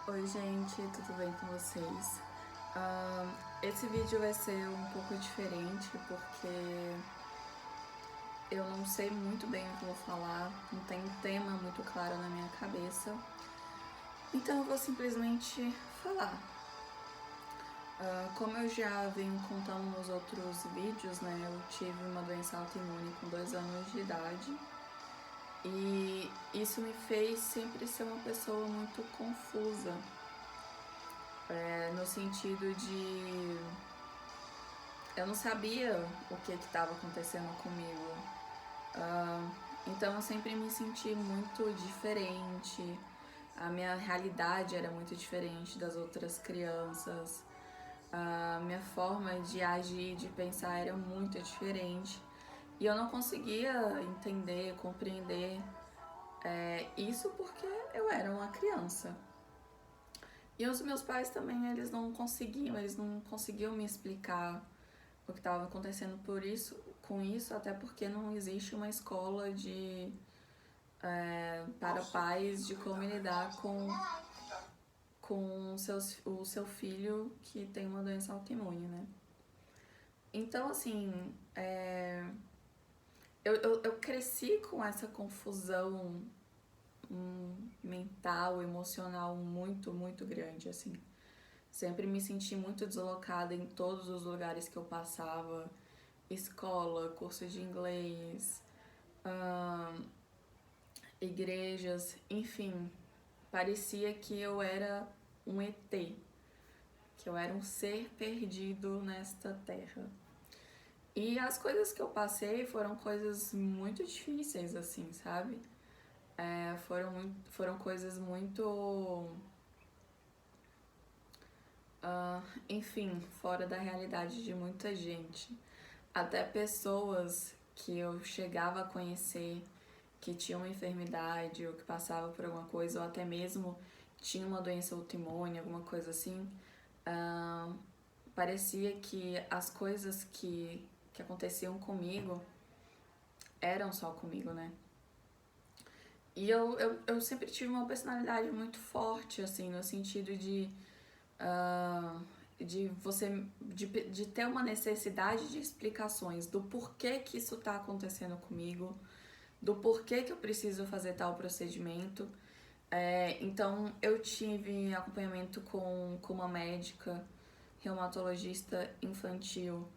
Oi gente, tudo bem com vocês? Esse vídeo vai ser um pouco diferente porque eu não sei muito bem o que eu vou falar, não tem um tema muito claro na minha cabeça, então eu vou simplesmente falar. Como eu já venho contando nos outros vídeos, né, eu tive uma doença autoimune com 2 anos de idade e isso me fez sempre ser uma pessoa muito confusa, no sentido de eu não sabia o que estava acontecendo comigo. Então eu sempre me senti muito diferente. A minha realidade era muito diferente das outras crianças. A minha forma de agir, de pensar era muito diferente. E eu não conseguia entender, compreender isso porque eu era uma criança. E os meus pais também, eles não conseguiam me explicar o que estava acontecendo com isso, até porque não existe uma escola para pais de como lidar com o seu filho que tem uma doença autoimune, né? Então, assim, eu cresci com essa confusão mental, emocional muito grande, assim. Sempre me senti muito deslocada em todos os lugares que eu passava, escola, curso de inglês, igrejas, enfim, parecia que eu era um ET, que eu era um ser perdido nesta terra. E as coisas que eu passei foram coisas muito difíceis, assim, sabe? Foram coisas muito, enfim, fora da realidade de muita gente. Até pessoas que eu chegava a conhecer que tinham uma enfermidade ou que passava por alguma coisa, ou até mesmo tinha uma doença autoimune, alguma coisa assim, parecia que as coisas que aconteciam comigo eram só comigo, né? E eu sempre tive uma personalidade muito forte, assim, no sentido de ter uma necessidade de explicações do porquê que isso tá acontecendo comigo, do porquê que eu preciso fazer tal procedimento. Então eu tive acompanhamento com uma médica reumatologista infantil.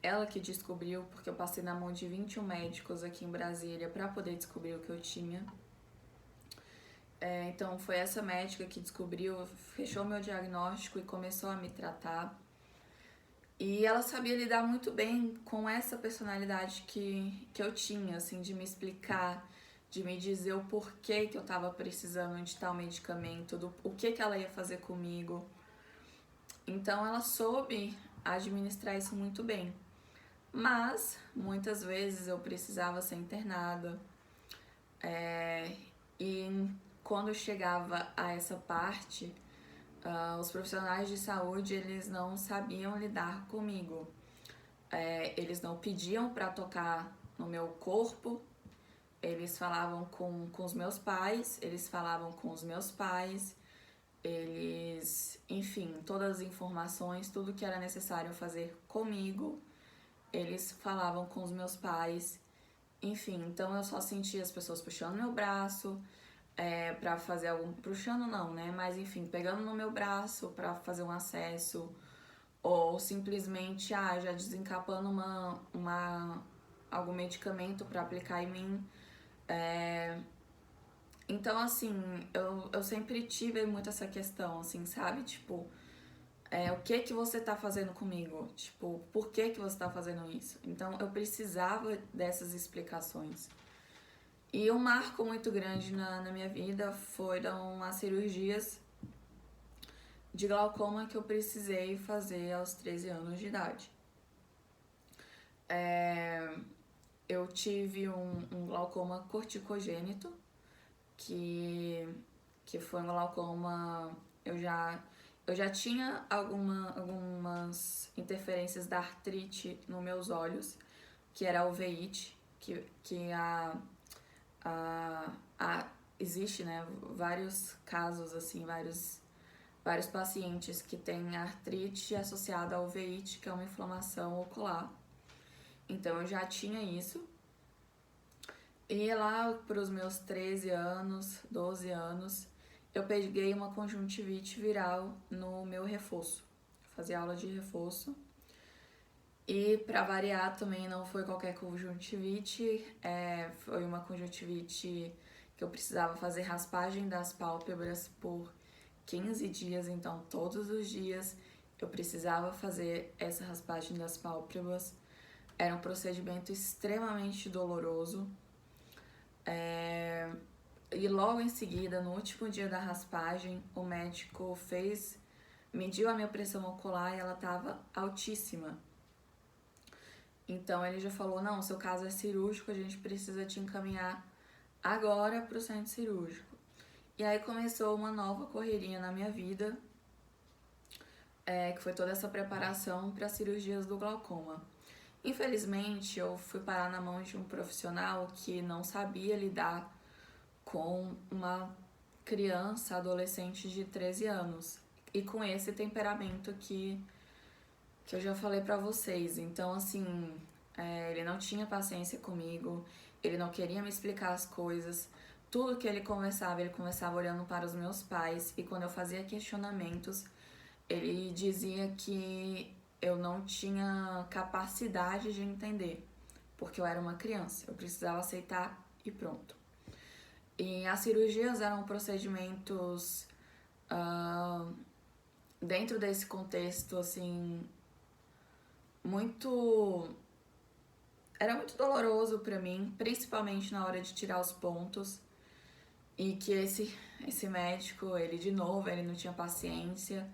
Ela que descobriu, porque eu passei na mão de 21 médicos aqui em Brasília para poder descobrir o que eu tinha. Então foi essa médica que descobriu, fechou meu diagnóstico e começou a me tratar. E ela sabia lidar muito bem com essa personalidade que eu tinha, assim, de me explicar, de me dizer o porquê que eu tava precisando de tal medicamento, o que ela ia fazer comigo. Então ela soube administrar isso muito bem. Mas muitas vezes eu precisava ser internada. E quando chegava a essa parte, os profissionais de saúde eles não sabiam lidar comigo. Eles não pediam para tocar no meu corpo, eles falavam com os meus pais, eles falavam com os meus pais, enfim, todas as informações, tudo que era necessário fazer comigo, eles falavam com os meus pais, enfim, então eu só sentia as pessoas puxando meu braço, pra fazer algum. Puxando não, né? Mas enfim, pegando no meu braço pra fazer um acesso, ou simplesmente já desencapando algum medicamento pra aplicar em mim. Então, assim, eu sempre tive muito essa questão, assim, sabe? Tipo, o que você tá fazendo comigo? Tipo, por que você tá fazendo isso? Então, eu precisava dessas explicações. E um marco muito grande na minha vida foram as cirurgias de glaucoma que eu precisei fazer aos 13 anos de idade. Eu tive um glaucoma corticogênito, que foi um glaucoma. Eu já tinha algumas interferências da artrite nos meus olhos, que era a uveíte, que a, existe, né, vários casos, assim, vários vários pacientes que têm artrite associada à uveíte, que é uma inflamação ocular. Então eu já tinha isso. E lá para os meus 13 anos, 12 anos, eu peguei uma conjuntivite viral no meu reforço. Fazia aula de reforço. E para variar também não foi qualquer conjuntivite, foi uma conjuntivite que eu precisava fazer raspagem das pálpebras por 15 dias, então todos os dias eu precisava fazer essa raspagem das pálpebras. Era um procedimento extremamente doloroso. E logo em seguida, no último dia da raspagem, o médico mediu a minha pressão ocular e ela estava altíssima. Então ele já falou, não, seu caso é cirúrgico, a gente precisa te encaminhar agora para o centro cirúrgico. E aí começou uma nova correria na minha vida, que foi toda essa preparação para cirurgias do glaucoma. Infelizmente, eu fui parar na mão de um profissional que não sabia lidar com uma criança, adolescente de 13 anos. E com esse temperamento que eu já falei pra vocês. Então, assim, ele não tinha paciência comigo, ele não queria me explicar as coisas. Tudo que ele conversava olhando para os meus pais. E quando eu fazia questionamentos, ele dizia que eu não tinha capacidade de entender, porque eu era uma criança, eu precisava aceitar e pronto. E as cirurgias eram procedimentos dentro desse contexto, assim, era muito doloroso pra mim, principalmente na hora de tirar os pontos. E que esse médico, ele não tinha paciência.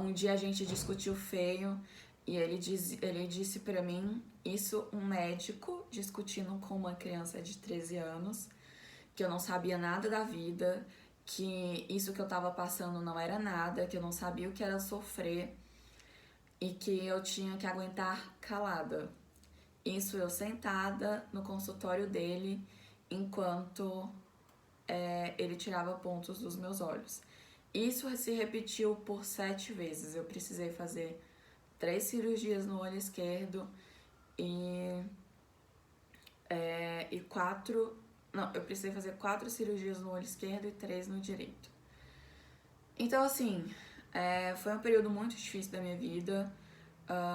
Um dia a gente discutiu feio e ele disse pra mim, isso um médico discutindo com uma criança de 13 anos, que eu não sabia nada da vida, que isso que eu tava passando não era nada, que eu não sabia o que era sofrer e que eu tinha que aguentar calada. Isso eu sentada no consultório dele enquanto ele tirava pontos dos meus olhos. Isso se repetiu por 7 vezes. Eu precisei fazer 3 cirurgias no olho esquerdo e 4... Não, eu precisei fazer 4 cirurgias no olho esquerdo e 3 no direito. Então, assim, foi um período muito difícil da minha vida.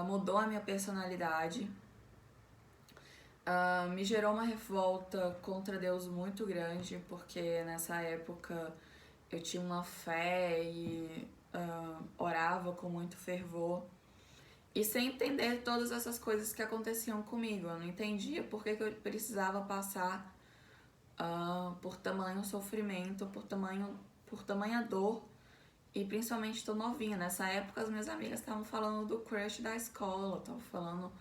Mudou a minha personalidade. Me gerou uma revolta contra Deus muito grande, porque nessa época eu tinha uma fé e orava com muito fervor. E sem entender todas essas coisas que aconteciam comigo. Eu não entendia por que eu precisava passar por tamanho sofrimento, por tamanha dor. E principalmente tô novinha. Nessa época as minhas amigas estavam falando do crush da escola, estavam falando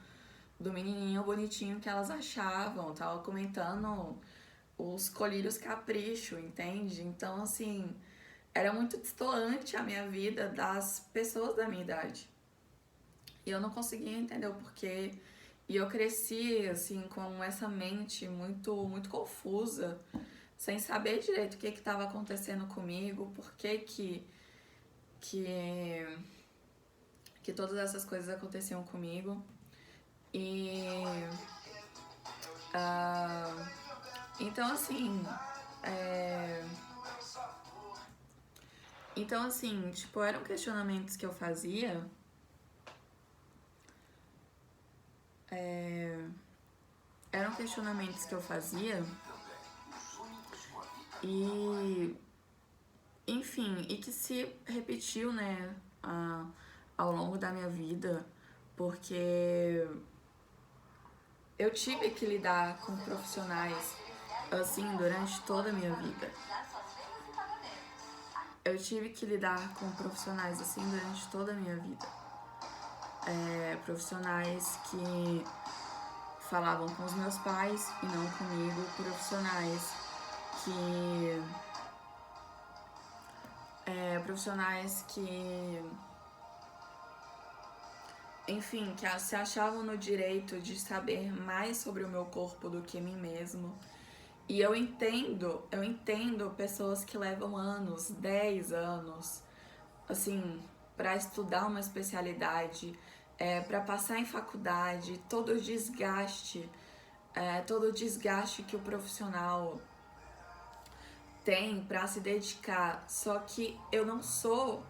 do menininho bonitinho que elas achavam, estavam comentando os colírios capricho, entende? Então, assim, era muito destoante a minha vida das pessoas da minha idade. E eu não conseguia entender o porquê. E eu cresci, assim, com essa mente muito, muito confusa, sem saber direito o que estava acontecendo comigo, por que todas essas coisas aconteciam comigo. E... Então, assim, tipo, eram questionamentos que eu fazia. Eram questionamentos que eu fazia. E... Enfim, e que se repetiu, né, ao longo da minha vida, porque eu tive que lidar com profissionais assim durante toda a minha vida. Eu tive que lidar com profissionais assim durante toda a minha vida. Profissionais que falavam com os meus pais e não comigo, profissionais que enfim, que se achavam no direito de saber mais sobre o meu corpo do que mim mesmo. E eu entendo pessoas que levam anos, 10 anos, assim, para estudar uma especialidade, para passar em faculdade, todo o desgaste que o profissional tem para se dedicar. Só que eu não sou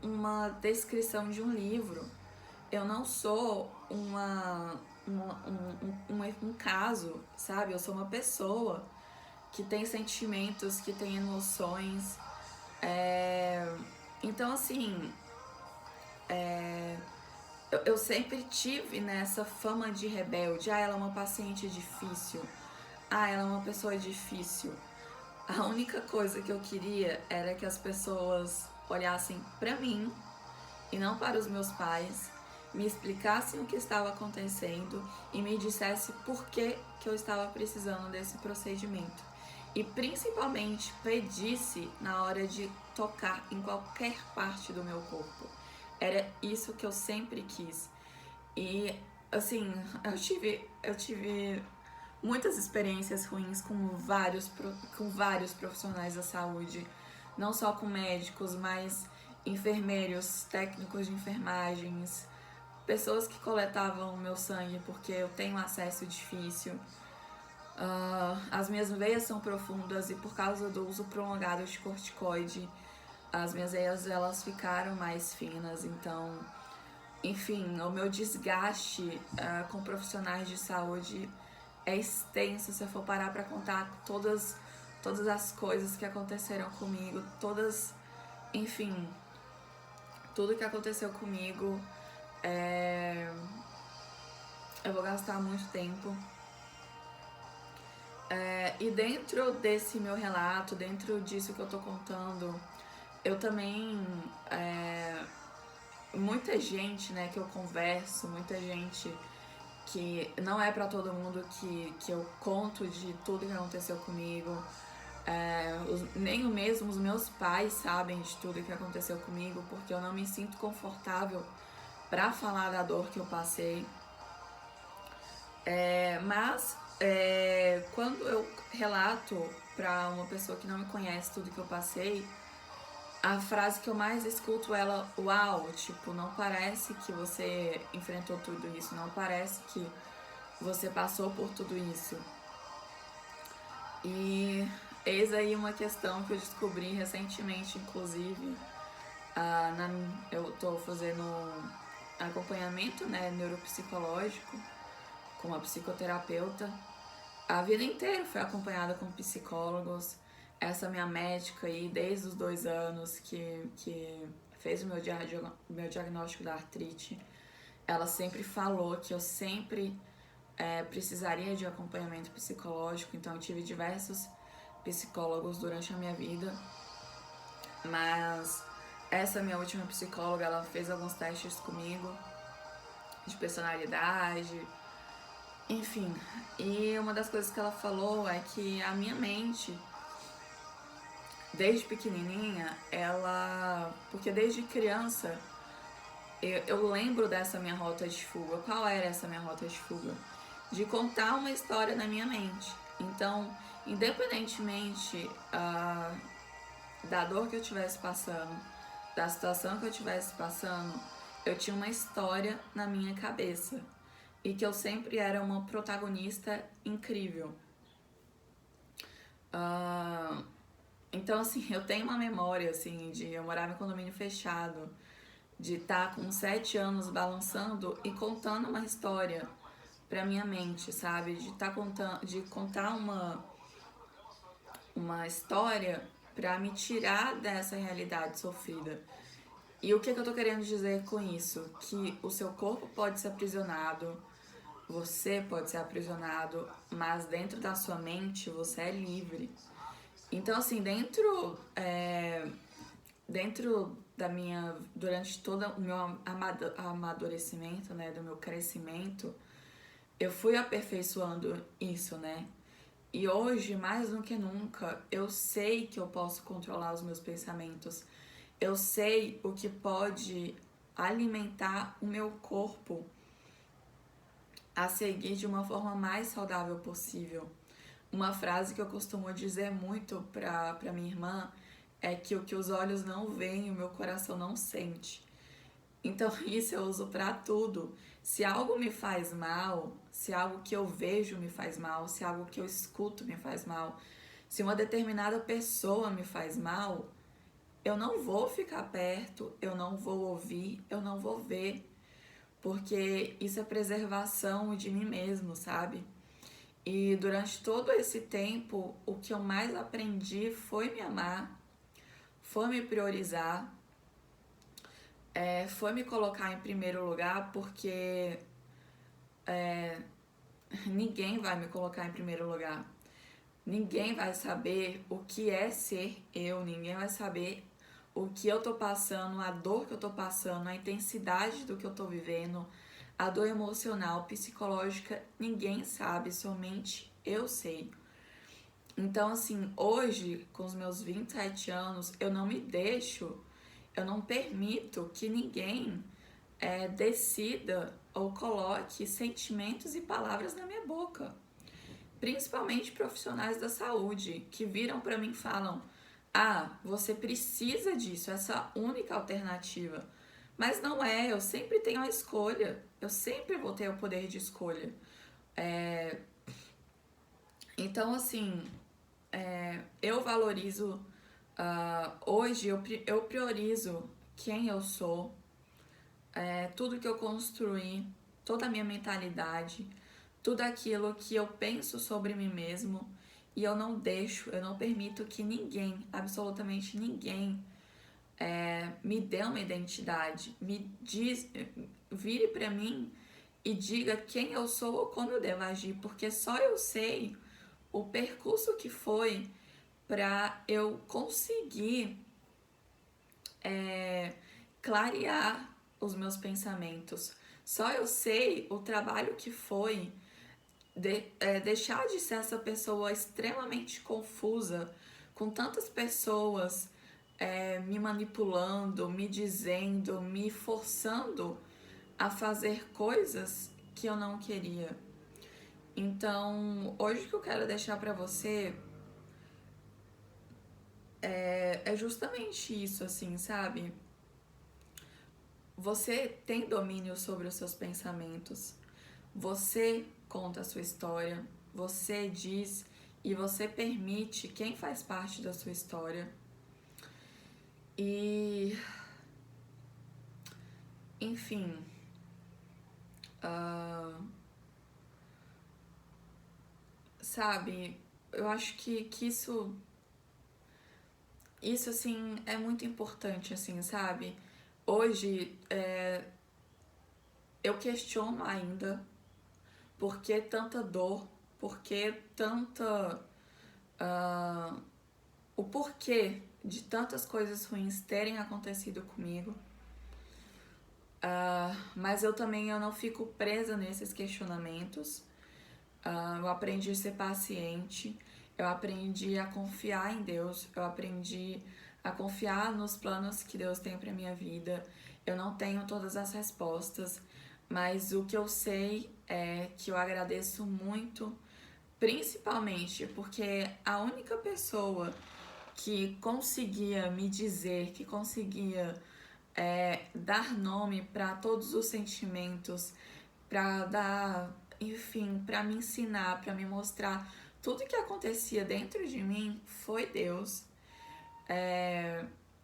uma descrição de um livro. Eu não sou um caso, sabe? Eu sou uma pessoa que tem sentimentos, que tem emoções. Então, assim, eu sempre tive nessa fama de rebelde. Ah, ela é uma paciente difícil. Ah, ela é uma pessoa difícil. A única coisa que eu queria era que as pessoas olhassem para mim e não para os meus pais, me explicassem o que estava acontecendo e me dissessem por que eu estava precisando desse procedimento. E principalmente pedisse na hora de tocar em qualquer parte do meu corpo. Era isso que eu sempre quis. E assim, eu tive muitas experiências ruins com vários profissionais da saúde, não só com médicos, mas enfermeiros, técnicos de enfermagens, pessoas que coletavam o meu sangue porque eu tenho acesso difícil. As minhas veias são profundas e por causa do uso prolongado de corticoide, as minhas veias elas ficaram mais finas, então, enfim, o meu desgaste com profissionais de saúde é extenso. Se eu for parar para contar todas as coisas que aconteceram comigo, enfim, tudo que aconteceu comigo, eu vou gastar muito tempo. E dentro desse meu relato, dentro disso que eu tô contando, eu também, muita gente, né, que eu converso, muita gente que não é pra todo mundo que eu conto de tudo que aconteceu comigo. Nem mesmo os meus pais sabem de tudo que aconteceu comigo, porque eu não me sinto confortável pra falar da dor que eu passei. Mas quando eu relato pra uma pessoa que não me conhece tudo que eu passei, a frase que eu mais escuto ela, uau, tipo, não parece que você enfrentou tudo isso, não parece que você passou por tudo isso. E eis aí uma questão que eu descobri recentemente, inclusive, eu tô fazendo acompanhamento, né, neuropsicológico com uma psicoterapeuta. A vida inteira fui acompanhada com psicólogos. Essa minha médica aí, desde os 2 anos que fez o meu diagnóstico da artrite, ela sempre falou que eu sempre precisaria de acompanhamento psicológico. Então eu tive diversos psicólogos durante a minha vida, mas essa minha última psicóloga, ela fez alguns testes comigo de personalidade, enfim. E uma das coisas que ela falou é que a minha mente, desde pequenininha, porque desde criança eu lembro dessa minha rota de fuga. Qual era essa minha rota de fuga? De contar uma história na minha mente. Então, independentemente da dor que eu estivesse passando, da situação que eu estivesse passando, eu tinha uma história na minha cabeça. E que eu sempre era uma protagonista incrível. Então, assim, eu tenho uma memória, assim, de eu morava em condomínio fechado, de estar com 7 anos balançando e contando uma história pra minha mente, sabe? De contar uma história pra me tirar dessa realidade sofrida. E o que eu tô querendo dizer com isso? Que o seu corpo pode ser aprisionado, você pode ser aprisionado, mas dentro da sua mente você é livre. Então, assim, dentro da durante todo o meu amadurecimento, né, do meu crescimento, eu fui aperfeiçoando isso, né? E hoje, mais do que nunca, eu sei que eu posso controlar os meus pensamentos. Eu sei o que pode alimentar o meu corpo a seguir de uma forma mais saudável possível. Uma frase que eu costumo dizer muito pra minha irmã é que o que os olhos não veem, o meu coração não sente. Então isso eu uso pra tudo. Se algo me faz mal, se algo que eu vejo me faz mal, se algo que eu escuto me faz mal, se uma determinada pessoa me faz mal, eu não vou ficar perto, eu não vou ouvir, eu não vou ver, porque isso é preservação de mim mesmo, sabe? E durante todo esse tempo, o que eu mais aprendi foi me amar, foi me priorizar, foi me colocar em primeiro lugar, porque ninguém vai me colocar em primeiro lugar. Ninguém vai saber o que é ser eu, ninguém vai saber o que eu tô passando, a dor que eu tô passando, a intensidade do que eu tô vivendo, a dor emocional, psicológica, ninguém sabe, somente eu sei. Então, assim, hoje, com os meus 27 anos, eu não me deixo, eu não permito que ninguém decida ou coloque sentimentos e palavras na minha boca. Principalmente profissionais da saúde, que viram pra mim e falam: ah, você precisa disso, essa é a única alternativa. Mas não é, eu sempre tenho a escolha, eu sempre vou ter o poder de escolha. Então, assim, eu valorizo, hoje eu priorizo quem eu sou, tudo que eu construí, toda a minha mentalidade, tudo aquilo que eu penso sobre mim mesmo, e eu não deixo, eu não permito que ninguém, absolutamente ninguém, me dê uma identidade, vire pra mim e diga quem eu sou ou como eu devo agir, porque só eu sei o percurso que foi para eu conseguir clarear os meus pensamentos. Só eu sei o trabalho que foi deixar de ser essa pessoa extremamente confusa, com tantas pessoas me manipulando, me dizendo, me forçando a fazer coisas que eu não queria. Então, hoje o que eu quero deixar pra você é justamente isso, assim, sabe? Você tem domínio sobre os seus pensamentos. Você conta a sua história. Você diz e você permite quem faz parte da sua história. E, enfim, sabe? Eu acho que isso assim é muito importante, assim, sabe? Hoje eu questiono ainda por que tanta dor, por que tanta. O porquê de tantas coisas ruins terem acontecido comigo. Mas eu não fico presa nesses questionamentos. Eu aprendi a ser paciente, eu aprendi a confiar em Deus, eu aprendi a confiar nos planos que Deus tem para minha vida. Eu não tenho todas as respostas, mas o que eu sei é que eu agradeço muito, principalmente porque a única pessoa que conseguia me dizer, que conseguia dar nome para todos os sentimentos, para dar, enfim, para me ensinar, para me mostrar tudo que acontecia dentro de mim, foi Deus.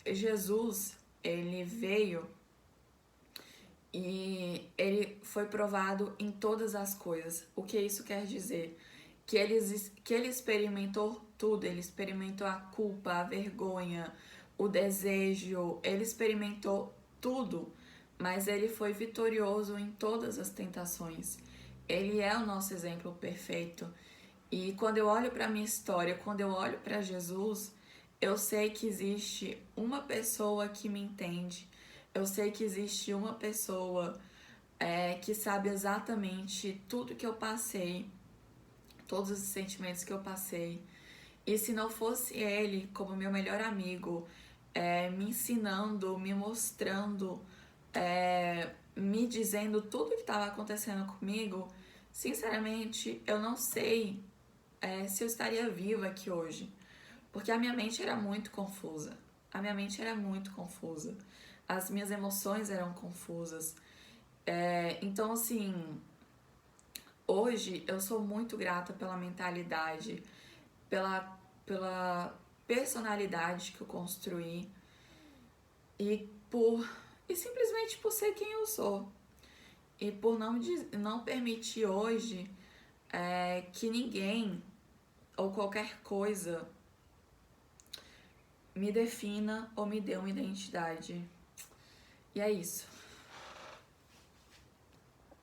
Jesus, ele veio e ele foi provado em todas as coisas. O que isso quer dizer? Que ele experimentou tudo, ele experimentou a culpa, a vergonha, o desejo, ele experimentou tudo, mas ele foi vitorioso em todas as tentações. Ele é o nosso exemplo perfeito. E quando eu olho para a minha história, quando eu olho para Jesus, eu sei que existe uma pessoa que me entende. Eu sei que existe uma pessoa que sabe exatamente tudo que eu passei, todos os sentimentos que eu passei. E se não fosse ele, como meu melhor amigo, me ensinando, me mostrando, me dizendo tudo que estava acontecendo comigo, sinceramente, eu não sei se eu estaria viva aqui hoje. Porque a minha mente era muito confusa. A minha mente era muito confusa. As minhas emoções eram confusas. Então, assim, hoje eu sou muito grata pela mentalidade, pela personalidade que eu construí e simplesmente por ser quem eu sou. E por não permitir hoje que ninguém ou qualquer coisa me defina ou me dê uma identidade. E é isso.